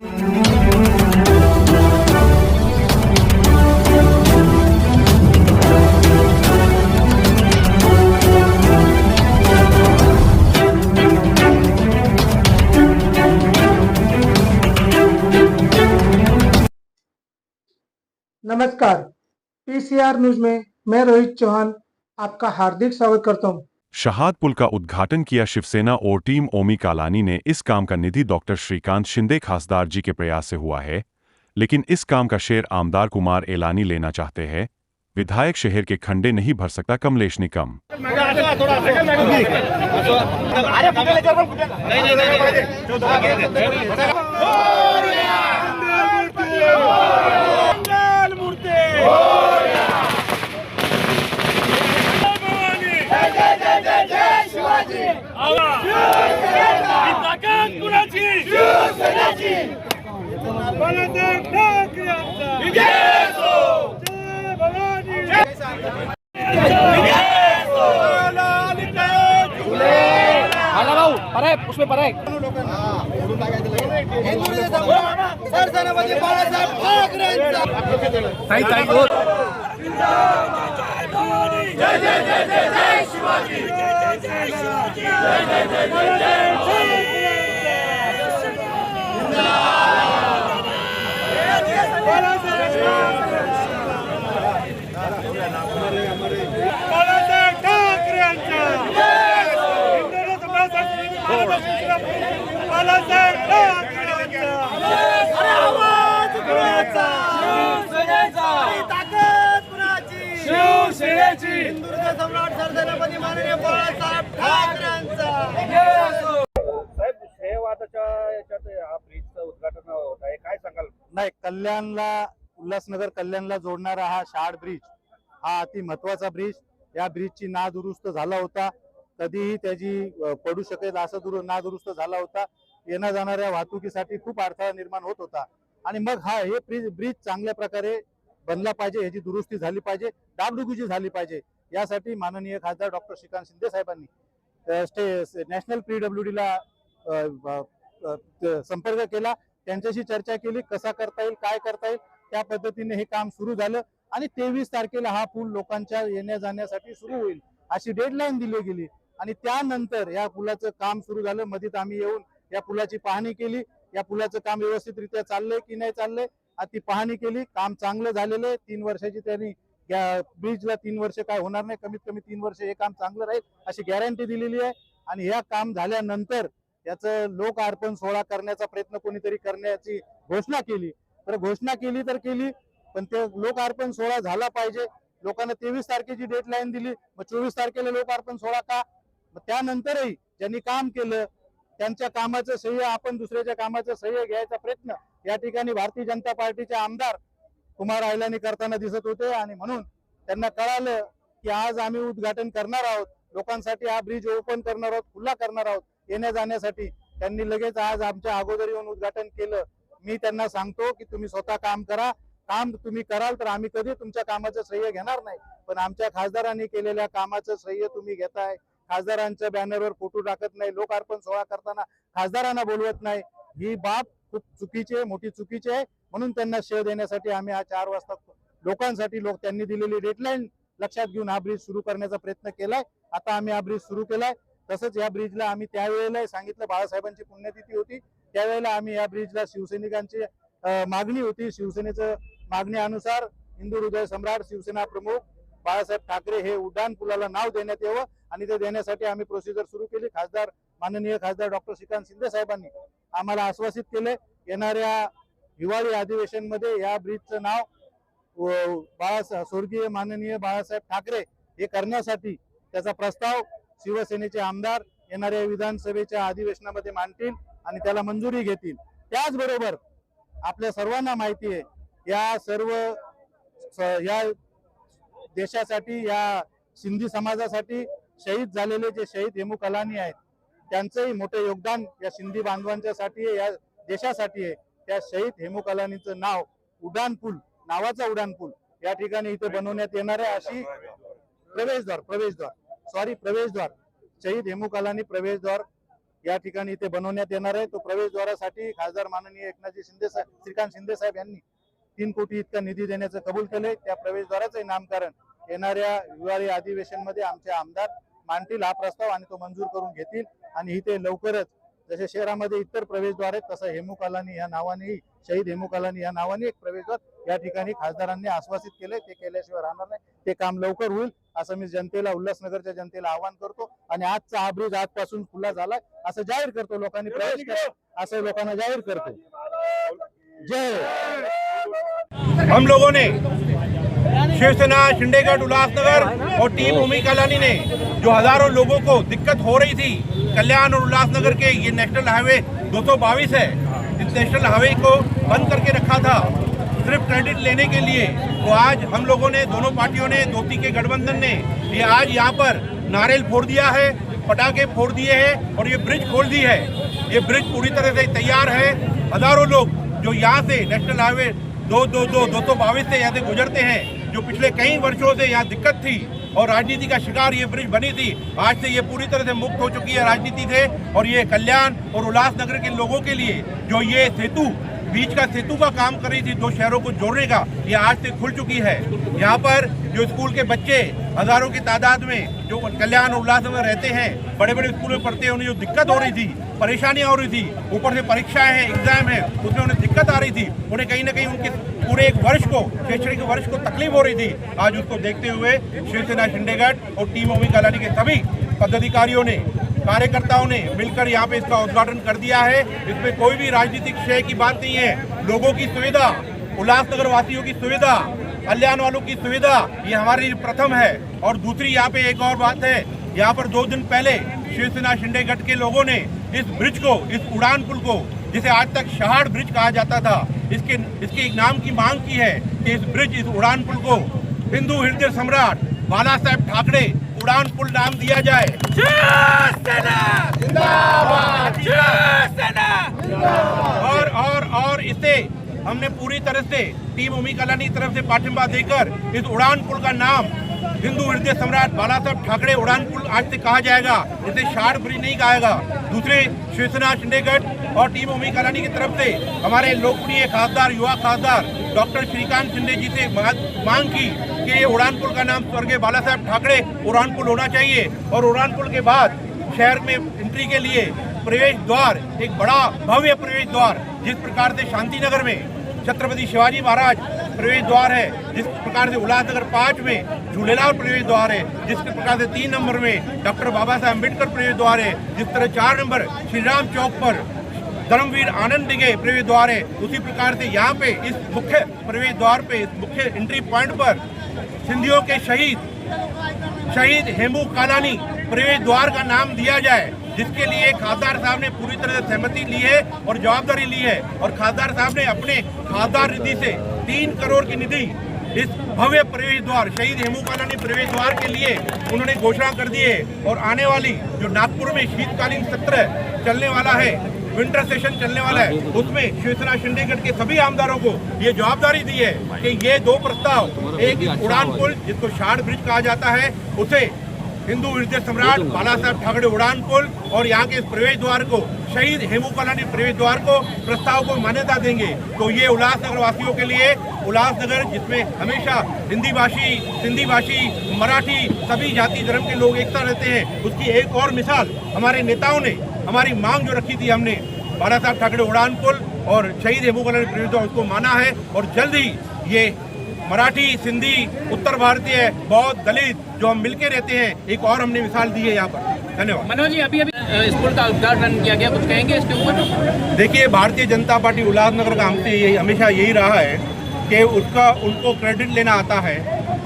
नमस्कार, PCR news में मैं रोहित चौहान आपका हार्दिक स्वागत करता हूं। शहाद पुल का उद्घाटन किया शिवसेना और टीम ओमी कालानी ने। इस काम का निधि डॉक्टर श्रीकांत शिंदे खासदार जी के प्रयास से हुआ है, लेकिन इस काम का श्रेय आमदार कुमार एलानी लेना चाहते हैं। विधायक शहर के खंडे नहीं भर सकता कमलेश निकम। उसमें परे जय जय जय जय जय शिवाजी, जय जय शिवाजी, जय जय जय जय जय हिंदुत्व सम्राट सरसेनापती माननीय बाळासाहेब ठाकरेंचा साहेब श्रेयवादाच्या याच्यात हा ब्रिजचं उद्घाटन होत आहे, काय सांगाल? नाही, कल्याणला उल्हासनगर कल्याणला जोडणारा हा शार्ड ब्रिज हा अति महत्वाचा ब्रिज. या ब्रिजची नादुरुस्त झाला होता, कधीही त्याची पडू शकेल असं नादुरुस्त झाला होता. येण्या जाणाऱ्या वाहतुकीसाठी खूप अडथळा निर्माण होत होता आणि मग हे ब्रिज चांगल्या प्रकारे बनला पाहिजे, ह्याची दुरुस्ती झाली पाहिजे, डागडुगीची झाली पाहिजे. यासाठी माननीय खासदार डॉक्टर श्रीकांत शिंदे साहेबांनी नॅशनल PWDला संपर्क केला, त्यांच्याशी चर्चा केली, कसा करता येईल, काय करता येईल, त्या पद्धतीने हे काम सुरू झालं आणि 23 तारखेला हा पूल लोकांच्या येण्या जाण्यासाठी सुरू होईल अशी डेडलाईन दिली गेली आणि त्यानंतर या पुलाचं काम सुरू झालं. मधीत आम्ही येऊन या पुलाची पाहणी केली, या पुलाचं काम व्यवस्थितरित्या चाललंय की नाही चाललंय ती पाहणी केली. काम चांगलं झालेलं आहे. 3 वर्षाची त्यांनी ब्रिजला 3 वर्ष काय होणार नाही, कमीत कमी 3 वर्ष हे काम चांगलं राहील अशी गॅरंटी दिलेली आहे आणि हे काम झाल्यानंतर याचं लोक अर्पण सोहळा करण्याचा प्रयत्न कोणीतरी करण्याची घोषणा केली. तर घोषणा केली तर केली, पण ते लोक अर्पण सोहळा झाला पाहिजे. लोकांना 23 तारखेची डेडलाईन दिली, मग 24 तारखेला लोक अर्पण सोहळा का? मग त्यानंतरही ज्यांनी काम केलं त्यांच्या कामाचं श्रेय आपण दुसऱ्याच्या कामाचं श्रेय घ्यायचा प्रयत्न या ठिकाणी भारतीय जनता पार्टीचे आमदार कुमार एलानी करताना दिसत होते आणि म्हणून त्यांना कळालं की आज आम्ही उद्घाटन करणार आहोत, लोकांसाठी हा ब्रिज ओपन करणार आहोत, खुला करणार आहोत येण्या जाण्यासाठी. त्यांनी लगेच आज आमच्या अगोदर येऊन उद्घाटन केलं. मी त्यांना सांगतो की तुम्ही स्वतः काम करा, काम तुम्ही कराल तर आम्ही कधी तुमच्या कामाचं श्रेय घेणार नाही, पण आमच्या खासदारांनी केलेल्या कामाचं श्रेय तुम्ही घेताय. खासदारांच्या बॅनरवर फोटो टाकत नाही, लोक अर्पण सोहळा करताना खासदारांना बोलवत नाही, ही बाब खूप चुकीची आहे, मोठी चुकीची आहे. म्हणून त्यांना श्रेय देण्यासाठी आम्ही आज 4 वाजता लोकांसाठी त्यांनी दिलेली डेडलाईन लक्षात घेऊन हा ब्रिज सुरू करण्याचा प्रयत्न केलाय. आता आम्ही हा ब्रिज सुरू केलाय. तसंच या ब्रिजला आम्ही त्यावेळेला सांगितलं, बाळासाहेबांची पुण्यतिथी होती त्यावेळेला आम्ही या ब्रिजला शिवसैनिकांची मागणी होती, शिवसेनेचं मागणीनुसार हिंदू हृदय सम्राट शिवसेना प्रमुख बाळासाहेब ठाकरे हे उड्डाण पुलाला नाव देण्यात यावं आणि ते देण्यासाठी आम्ही प्रोसिजर सुरू केली. माननीय खासदार डॉक्टर श्रीकांत शिंदे साहेबांनी आम्हाला आश्वासित केले, येणाऱ्या हिवाळी अधिवेशन मध्ये या ब्रिजचं नाव स्वर्गीय माननीय बाळासाहेब ठाकरे हे करण्यासाठी त्याचा प्रस्ताव शिवसेनेचे आमदार येणाऱ्या विधानसभेच्या अधिवेशनामध्ये मांडतील आणि त्याला मंजुरी घेतील. त्याचबरोबर आपल्या सर्वांना माहिती आहे, या देशासाठी, या सिंधी समाजासाठी शहीद झालेले जे शहीद हेमू कलानी आहेत त्यांचंही मोठे योगदान या सिंधी बांधवांच्यासाठी आहे, या देशासाठी आहे. त्या शहीद हेमू कलानीचं नाव उड्डाण पूल, नावाचा उड्डाण पूल या ठिकाणी इथे बनवण्यात येणार आहे. अशी प्रवेशद्वार शहीद हेमू कलानी प्रवेशद्वार या ठिकाणी इथे बनवण्यात येणार आहे. तो प्रवेशद्वारासाठी खासदार माननीय एकनाथजी शिंदे साहेब, श्रीकांत शिंदे साहेब यांनी 3 कोटी इतका निधी देण्याचं कबूल केलंय. त्या प्रवेशद्वाराचे नामकरण येणाऱ्या हिवाळी अधिवेशन मध्ये आमचे आमदार मांडतील हा प्रस्ताव आणि तो मंजूर करून घेतील. आणि इथे लवकरच जसे शहरामध्ये इतर प्रवेशद्वार आहेत तसं हेमू कॉलनी या नावानेही, शहीद हेमू कॉलनी या नावाने एक प्रवेशद्वार या ठिकाणी खासदारांनी आश्वासित केले. ते केल्याशिवाय राहणार नाही. ते काम लवकर होईल असं मी जनतेला, उल्हासनगरच्या जनतेला आवाहन करतो. आणि आजचा हा ब्रिज आजपासून खुला झालाय असं जाहीर करतो. लोकांनी प्रवेश करा असं लोकांना जाहीर करतो. जय. हम लोगों ने शिवसेना शिंदेगढ़ उल्लासनगर और टीम ओमी कालानी ने जो हजारों लोगों को दिक्कत हो रही थी कल्याण और उल्लासनगर के, ये नेशनल हाईवे 222 है, इस नेशनल हाईवे को बंद करके रखा था सिर्फ क्रेडिट लेने के लिए। तो आज हम लोगों ने, दोनों पार्टियों ने, दोस्ती के गठबंधन ने ये आज यहाँ पर नारियल फोड़ दिया है, पटाखे फोड़ दिए हैं और ये ब्रिज खोल दी है। ये ब्रिज पूरी तरह से तैयार है। हजारों लोग जो यहाँ से नेशनल हाईवे 222 से यहाँ से गुजरते हैं, जो पिछले कई वर्षों से यहाँ दिक्कत थी और राजनीति का शिकार ये ब्रिज बनी थी, आज से ये पूरी तरह से मुक्त हो चुकी है राजनीति से। और ये कल्याण और उल्लासनगर के लोगों के लिए जो ये सेतु, बीच का सेतु का काम कर रही थी, 2 शहरों को जोड़ने का, ये आज से खुल चुकी है। यहाँ पर जो स्कूल के बच्चे हजारों की तादाद में जो कल्याण और उल्लासनगर रहते हैं, बड़े बड़े स्कूल में पढ़ते हैं, उन्हें जो दिक्कत हो रही थी, परेशानियां हो रही थी, ऊपर से परीक्षाएं हैं, एग्जाम है, उसमें उन्हें दिक्कत आ रही थी, उन्हें कहीं ना कहीं उनके पूरे एक वर्ष को, शैक्षणिक वर्ष को तकलीफ हो रही थी। आज उसको देखते हुए शिवसेना शिंदेगढ़ और टीम ओमी कालानी के सभी पदाधिकारियों ने, कार्यकर्ताओं ने मिलकर यहाँ पे इसका उद्घाटन कर दिया है। इसमें कोई भी राजनीतिक श्रेय की बात नहीं है। लोगों की सुविधा, उल्लासनगर वासियों की सुविधा, कल्याण वालों की सुविधा, ये हमारे लिए प्रथम है। और दूसरी यहाँ पे एक और बात है, यहाँ पर 2 दिन पहले शिवसेना शिंदेगढ़ के लोगों ने इस ब्रिज को, इस उड़ान पुल को, जिसे आज तक शहाड़ ब्रिज कहा जाता था, इसके एक नाम की मांग की है कि इस ब्रिज, इस उड़ान पुल को हिंदू हृदय सम्राट बाला साहेब ठाकरे उड़ान पुल नाम दिया जाए। और इसे हमने पूरी तरह से टीम ओमी कालानी की तरफ से पाठिंबा देकर इस उड़ान पुल का नाम हिंदू हृदय सम्राट बाला साहब ठाकरे उड़ान पुल आज से कहा जाएगा। इसे शार्ट ब्रिज नहीं कहेगा। दूसरे शिवसेना शिंदेगढ़ और टीम ओमी कालानी की तरफ से हमारे लोकप्रिय खासदार, युवा खासदार डॉक्टर श्रीकांत शिंदे जी से मांग की कि ये उड़ान पुल का नाम स्वर्गीय बाला साहब ठाकरे उड़ान पुल होना चाहिए। और उड़ान पुल के बाद शहर में एंट्री के लिए प्रवेश द्वार, एक बड़ा भव्य प्रवेश द्वार, जिस प्रकार से शांतिनगर में छत्रपति शिवाजी महाराज प्रवेश द्वार है, जिस प्रकार से उल्लासनगर 5 में झूलेलाल प्रवेश द्वार है, जिस प्रकार से 3 नंबर में डॉक्टर बाबा साहब अम्बेडकर प्रवेश द्वार है, जिस तरह 4 नंबर श्री राम चौक पर धर्मवीर आनंद डिगे प्रवेश द्वार है, उसी प्रकार से यहाँ पे इस मुख्य प्रवेश द्वार पे, इस मुख्य एंट्री पॉइंट पर सिंधियों के शहीद हेमू कालानी प्रवेश द्वार का नाम दिया जाए, जिसके लिए खासदार साहब ने पूरी तरह से सहमति ली है और जवाबदारी ली है। और खासदार साहब ने अपने खासदार निधि से 3 करोड़ की निधि इस भव्य प्रवेश द्वार, शहीद हेमू कालानी प्रवेश द्वार के लिए उन्होंने घोषणा कर दी है। और आने वाली जो नागपुर में शीतकालीन सत्र चलने वाला है, विंटर सेशन चलने वाला है, उसमें शिवसेना शिंदेगढ़ के सभी आमदारों को ये जवाबदारी दी है कि ये 2 प्रस्ताव, एक उड़ान पुल जिसको शार्ट ब्रिज कहा जाता है, उसे हिंदू हृदय सम्राट बाला साहब ठाकरे उड़ान पुल, और यहाँ के इस प्रवेश द्वार को शहीद हेमू कालानी प्रवेश द्वार को, प्रस्ताव को मान्यता देंगे। तो ये उल्लासनगर वासियों के लिए, उल्लासनगर जिसमें हमेशा हिंदी भाषी, सिंधी भाषी, मराठी, सभी जाति धर्म के लोग एक साथ रहते हैं, उसकी एक और मिसाल हमारे नेताओं ने, हमारी मांग जो रखी थी हमने, बाला साहब ठाकरे उड़ान पुल और शहीद हेमू कालानी प्रवेश द्वार, उसको माना है। और जल्द ही ये मराठी, सिंधी, उत्तर भारतीय, बौद्ध, दलित जो हम मिलके रहते हैं, एक और हमने मिसाल दी है यहाँ पर। धन्यवाद। मनोज जी, अभी स्कूल का उद्घाटन किया गया, कुछ कहेंगे इसके ऊपर? देखिए, भारतीय जनता पार्टी उल्लासनगर का हमसे यही, हमेशा यही रहा है कि उनको क्रेडिट लेना आता है,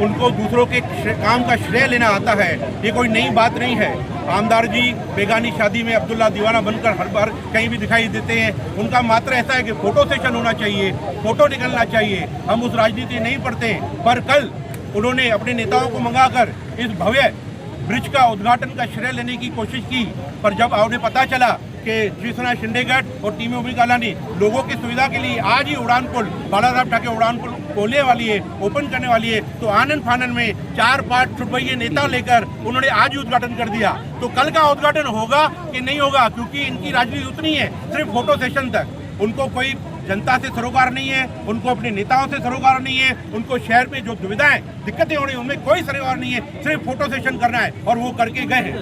उनको दूसरों के काम का श्रेय लेना आता है। ये कोई नई बात नहीं है। आमदार जी बेगानी शादी में अब्दुल्ला दीवाना बनकर हर बार कहीं भी दिखाई देते हैं। उनका मात्र ऐसा है कि फोटो सेशन होना चाहिए, फोटो निकलना चाहिए। हम उस राजनीति नहीं पढ़ते। पर कल उन्होंने अपने नेताओं को मंगाकर इस भव्य ब्रिज का उद्घाटन का श्रेय लेने की कोशिश की, पर जब उन्हें पता चला कि शिवसेना शिंदे गठ और टीम ओमी कालानी लोगों की सुविधा के लिए आज ही उड़ान पुल बाला साहब ठाकरे उड़ान पुल खोलने वाली है, ओपन करने वाली है। तो आनंद फानन में 4-5 छुटभइये नेता लेकर उन्होंने आज ही उद्घाटन कर दिया। तो कल का उद्घाटन होगा कि नहीं होगा, क्योंकि इनकी राजनीति उतनी है सिर्फ फोटो सेशन तक। उनको कोई जनता से सरोकार नहीं है, उनको अपने नेताओं से सरोकार नहीं है, उनको शहर में जो दुविधाएं दिक्कतें हो रही हैं उनमें कोई सरोकार नहीं है, सिर्फ फोटो सेशन करना है और वो करके गए हैं।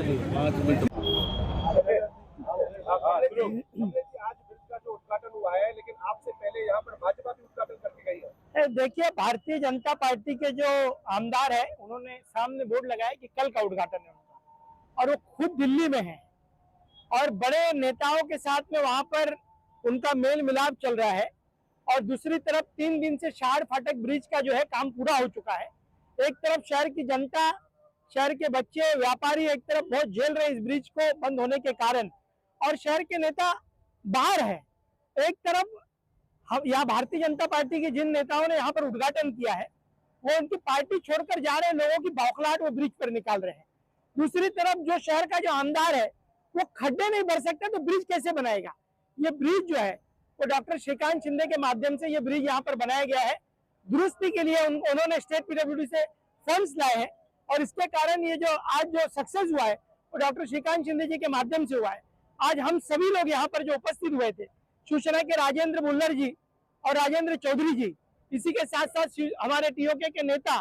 देखिए, भारतीय जनता पार्टी के जो आमदार है उन्होंने सामने बोर्ड लगाया कि कल का उद्घाटन है उनका, और वो खुद दिल्ली में है और बड़े नेताओं के साथ में वहां पर उनका मेल मिलाप चल रहा है। और दूसरी तरफ 3 दिन से शाड़ फाटक ब्रिज का जो है काम पूरा हो चुका है। एक तरफ शहर की जनता, शहर के बच्चे, व्यापारी एक तरफ बहुत झेल रहे इस ब्रिज को बंद होने के कारण, और शहर के नेता बाहर है। एक तरफ हम यहाँ भारतीय जनता पार्टी के जिन नेताओं ने यहाँ पर उद्घाटन किया है वो उनकी पार्टी छोड़कर जा रहे लोगों की बौखलाहट वो ब्रिज पर निकाल रहे हैं। दूसरी तरफ जो शहर का जो आमदार है वो खड्डे नहीं भर सकता तो ब्रिज कैसे बनाएगा। ये ब्रिज जो है वो डॉक्टर श्रीकांत शिंदे के माध्यम से ये ब्रिज यहाँ पर बनाया गया है। दुरुस्ती के लिए उन्होंने स्टेट पीडब्ल्यूडी से फंड्स लाए हैं और इसके कारण ये जो आज जो सक्सेस हुआ है वो डॉक्टर श्रीकांत शिंदे जी के माध्यम से हुआ है। आज हम सभी लोग यहाँ पर जो उपस्थित हुए थे, शिवसेना के राजेंद्र बुल्लर जी और राजेंद्र चौधरी जी, इसी के साथ साथ हमारे टीओके के नेता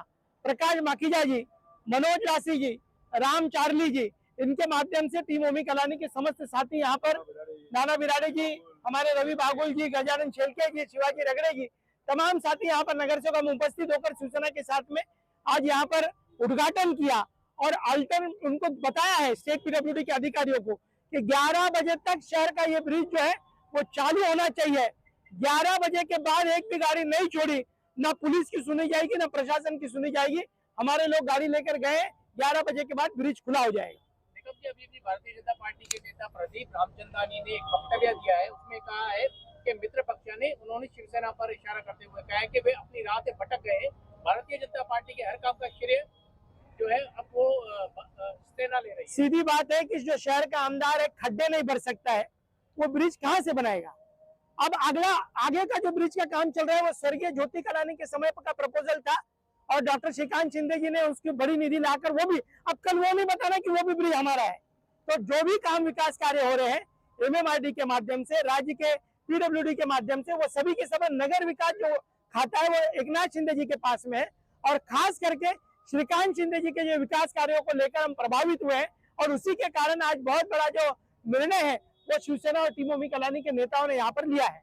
प्रकाश माखीजा जी, मनोज राशि जी, राम चार्ली जी, इनके माध्यम से टीम ओमी कलानी के समस्त साथी यहाँ पर, नाना बिराड़े जी, हमारे रवि बागुल जी, गजानन शेलके जी, शिवाजी रगड़े जी, तमाम साथी यहाँ पर नगर सेवक उपस्थित होकर शिवसेना के साथ में आज यहाँ पर उद्घाटन किया और उनको बताया है स्टेट पीडब्ल्यूडी के अधिकारियों को कि 11 बजे तक शहर का ये ब्रिज जो है वो चालू होना चाहिए। 11 बजे के बाद एक भी गाड़ी नहीं छोड़ी, ना पुलिस की सुनी जाएगी ना प्रशासन की सुनी जाएगी। हमारे लोग गाड़ी लेकर गए, 11 बजे के बाद ब्रिज खुला हो जाएगा। अभी भी भारतीय जनता पार्टी के नेता प्रदीप रामचंदानी ने एक वक्तव्य दिया है, उसमें कहा है कि मित्र पक्ष ने उन्होंने शिवसेना पर इशारा करते हुए कहा है कि वे अपनी राह से भटक गए हैं। भारतीय जनता पार्टी के हर काम का श्रेय जो है अब वो सेना ले रही है। सीधी बात है कि जो शहर का आमदार है खड्डे नहीं भर सकता है, वो ब्रिज कहाँ से बनाएगा। अब आगे का जो ब्रिज का काम चल रहा है वो स्वर्गीय ज्योति कलानी के समय का प्रपोजल था और डॉक्टर श्रीकांत शिंदे जी ने उसकी बड़ी निधि लाकर वो भी, अब कल वो नहीं बताना कि वो भी ब्रिज हमारा है। तो जो भी काम विकास कार्य हो रहे हैं एमएमआरडी के माध्यम से, राज्य के पीडब्ल्यूडी के माध्यम से, वो सभी के सब नगर विकास जो खाता है वो एकनाथ शिंदे जी के पास में है। और खास करके श्रीकांत शिंदे जी के जो विकास कार्यों को लेकर हम प्रभावित हुए हैं और उसी के कारण आज बहुत बड़ा जो निर्णय है वो शिवसेना और टीम ओमी कलानी के नेताओं ने यहाँ पर लिया है।